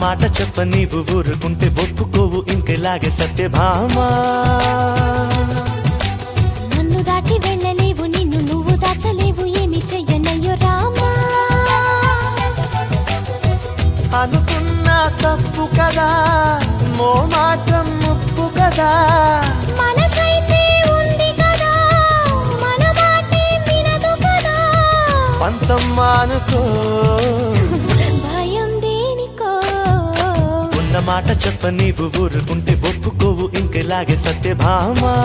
మాట చెప్ప నీవు ఊరుకుంటే ఒప్పుకోవు ఇంకెలాగే సత్యభామా నన్ను దాటి వెళ్ళలేవు నిన్ను నువ్వు దాచలేవు ఏమి చెయ్యనయ్యో రామా అనుకున్నా తప్పు కదా మోమాటం ముప్పు కదా మనసైతే ఉంది కదా మన మాటే వినదు కదా పంతం మానుకో భయం దేనికో ఉన్న మాట చెప్ప నీవు ఊరుకుంటే ఒప్పుకోవు ఇంకెలాగే సత్యభామా